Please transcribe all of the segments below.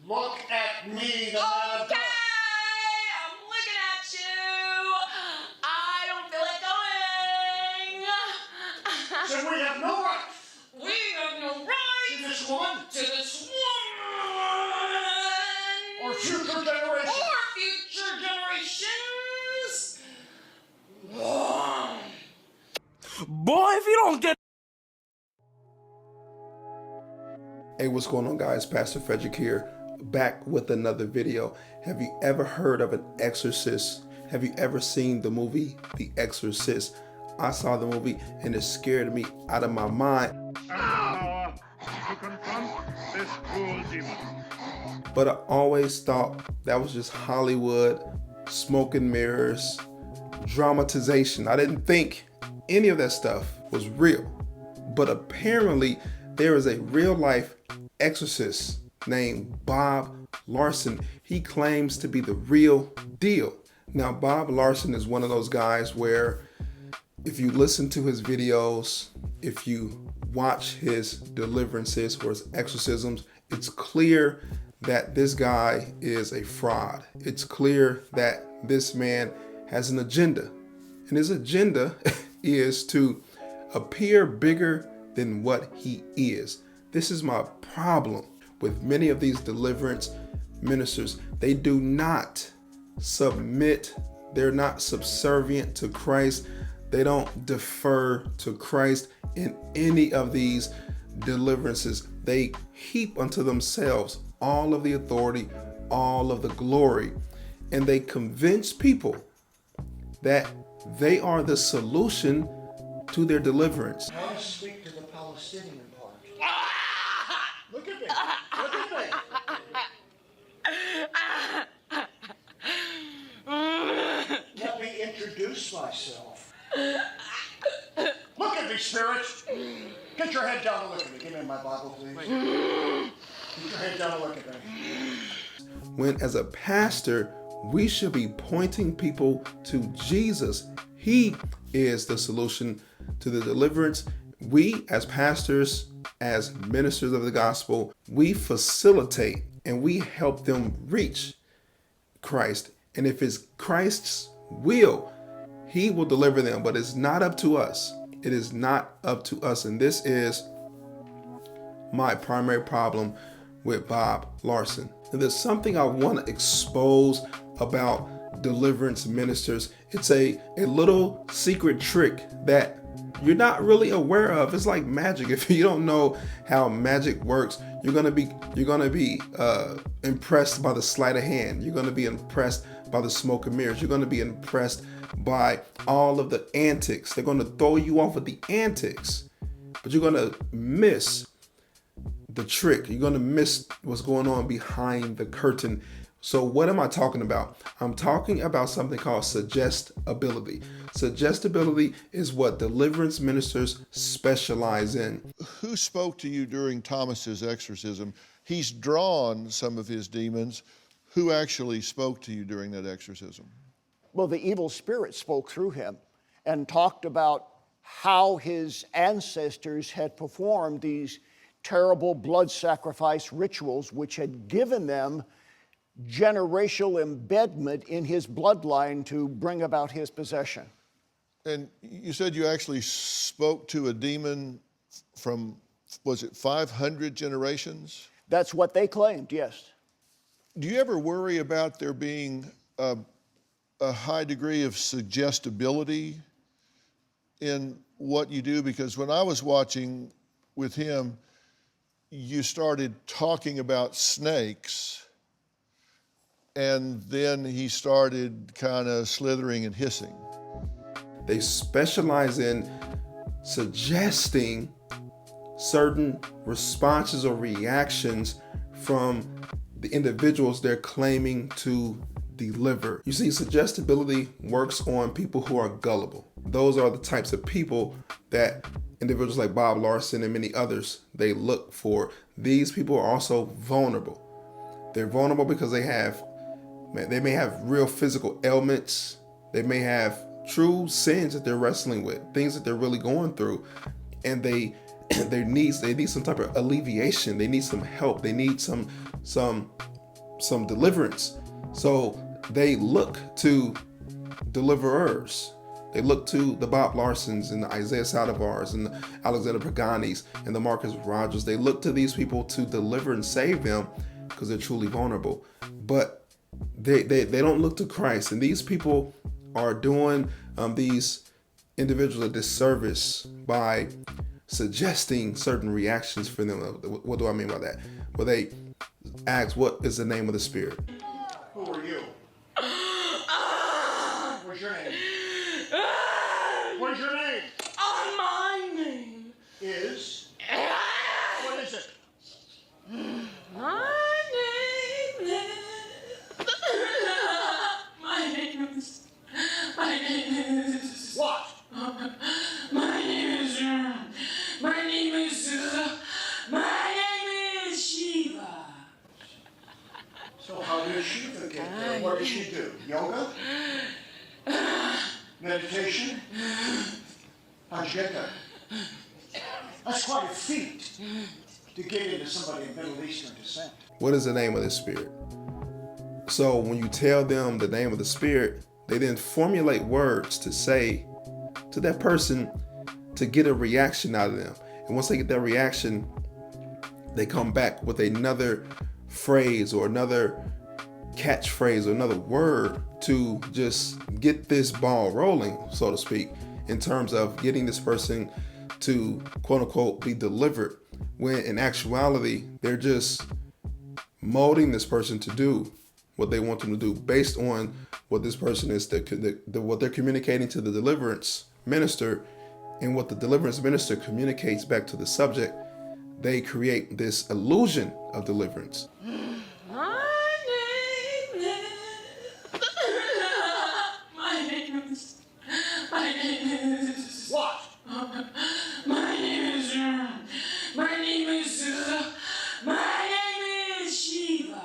Look at me, the man of God. I'm looking at you. I don't feel like going. So we have no right. We have no right To this woman. to this woman. Or future generations. Or future generations. Boy, if you don't get... Hey, what's going on, guys? Pastor Frederick here, back with another video. Have you ever heard of an exorcist? Have you ever seen the movie The Exorcist? I saw the movie and it scared me out of my mind. Power to confront this cruel demon. But I always thought that was just Hollywood, smoke and mirrors, dramatization. I didn't think any of that stuff was real. But apparently there is a real life exorcist named Bob Larson. He claims to be the real deal. Now, Bob Larson is one of those guys where if you listen to his videos, if you watch his deliverances or his exorcisms, it's clear that this guy is a fraud. It's clear that this man has an agenda. And his agenda is to appear bigger than what he is. This is my problem with many of these deliverance ministers. They do not submit. They're not subservient to Christ. They don't defer to Christ in any of these deliverances. They heap unto themselves all of the authority, all of the glory, and they convince people that they are the solution to their deliverance. I want to speak to the Palestinian part. Look at me. Look at me. Let me introduce myself. Look at me, spirit. Get your head down and look at me. Give me my Bible, please. Get your head down and look at me. When as a pastor, we should be pointing people to Jesus. He is the solution to the deliverance. We as pastors, as ministers of the gospel, we facilitate and we help them reach Christ. And if it's Christ's will, he will deliver them, but it's not up to us. It is not up to us. And this is my primary problem with Bob Larson. And there's something I want to expose about deliverance ministers. It's a little secret trick that you're not really aware of. It's like magic. If you don't know how magic works, you're gonna be impressed by the sleight of hand. You're gonna be impressed by the smoke and mirrors. You're gonna be impressed by all of the antics. They're gonna throw you off with the antics, but you're gonna miss the trick. You're gonna miss what's going on behind the curtain. So what am I talking about? I'm talking about something called suggestibility. Suggestibility is what deliverance ministers specialize in. Who spoke to you during Thomas's exorcism? He's drawn some of his demons. Who actually spoke to you during that exorcism? Well, the evil spirit spoke through him and talked about how his ancestors had performed these terrible blood sacrifice rituals, which had given them generational embedment in his bloodline to bring about his possession. And you said you actually spoke to a demon from, was it 500 generations? That's what they claimed, yes. Do you ever worry about there being a high degree of suggestibility in what you do? Because when I was watching with him, you started talking about snakes, and then he started kind of slithering and hissing. They specialize in suggesting certain responses or reactions from the individuals they're claiming to deliver. You see, suggestibility works on people who are gullible. Those are the types of people that individuals like Bob Larson and many others, they look for. These people are also vulnerable. They're vulnerable because they may have real physical ailments. They may have true sins that they're wrestling with, things that they're really going through, and they need some type of alleviation. They need some help. They need some some deliverance. So they look to deliverers. They look to the Bob Larsons and the Isaiah Saldivar's and the Alexander Pagani's and the Marcus Rogers. They look to these people to deliver and save them because they're truly vulnerable. But they don't look to Christ. And these people are doing these individuals a disservice by suggesting certain reactions for them. What do I mean by that? Well, they ask, what is the name of the spirit? Who are you? What's your name? What's your name? My name Is? What is it? My name is. What? My name is Shiva. So how did Shiva get there? What did she do? Yoga? Meditation? How'd you get there? That's quite a feat to get into somebody of Middle Eastern descent. What is the name of the spirit? So when you tell them the name of the spirit, they then formulate words to say to that person to get a reaction out of them. And once they get that reaction, they come back with another phrase or another catchphrase or another word to just get this ball rolling, so to speak, in terms of getting this person to quote unquote be delivered, when in actuality they're just molding this person to do what they want them to do based on what this person is, what they're communicating to the deliverance minister, and what the deliverance minister communicates back to the subject. They create this illusion of deliverance. What? My name is Shiva.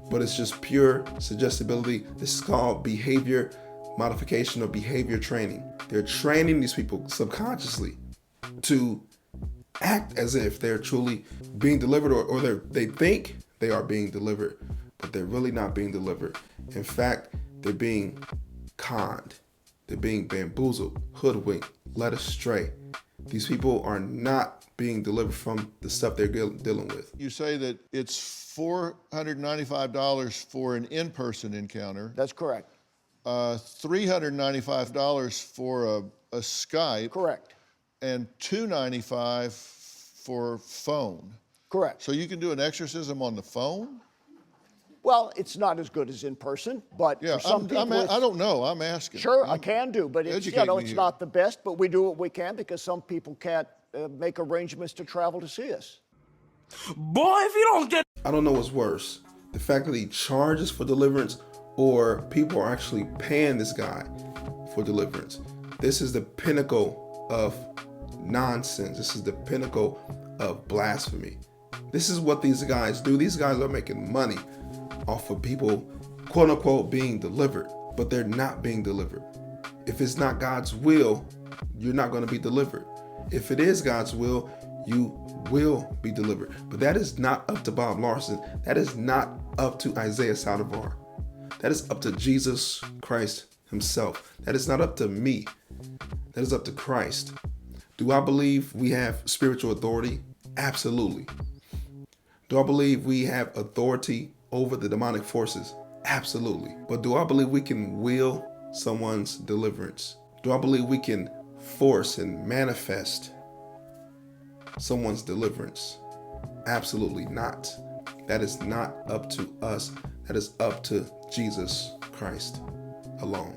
But it's just pure suggestibility. This is called behavior modification or behavior training. They're training these people subconsciously to act as if they're truly being delivered, or they think they are being delivered, but they're really not being delivered. In fact, they're being conned. They're being bamboozled, hoodwinked, led astray. These people are not being delivered from the stuff they're dealing with. You say that it's $495 for an in-person encounter, That's correct. $395 for a Skype, Correct. and $295 for phone. Correct. So you can do an exorcism on the phone? Well, it's not as good as in person, but Yeah, for some people, I don't know. I'm asking. sure, I can do, but it's, Educate me it's here. not the best, but we do what we can because some people can't make arrangements to travel to see us. Boy, if you don't get I don't know what's worse, the fact that he charges for deliverance or people are actually paying this guy for deliverance. This is the pinnacle of nonsense. This is the pinnacle of blasphemy. This is what these guys do. These guys are making money off of people, quote unquote, being delivered, but they're not being delivered. If it's not God's will, you're not going to be delivered. If it is God's will, you will be delivered. But that is not up to Bob Larson. That is not up to Isaiah Saldivar. That is up to Jesus Christ himself. That is not up to me. That is up to Christ. Do I believe we have spiritual authority? Absolutely. Do I believe we have authority over the demonic forces? Absolutely. But do I believe we can will someone's deliverance? Do I believe we can force and manifest someone's deliverance? Absolutely not. That is not up to us. That is up to Jesus Christ alone.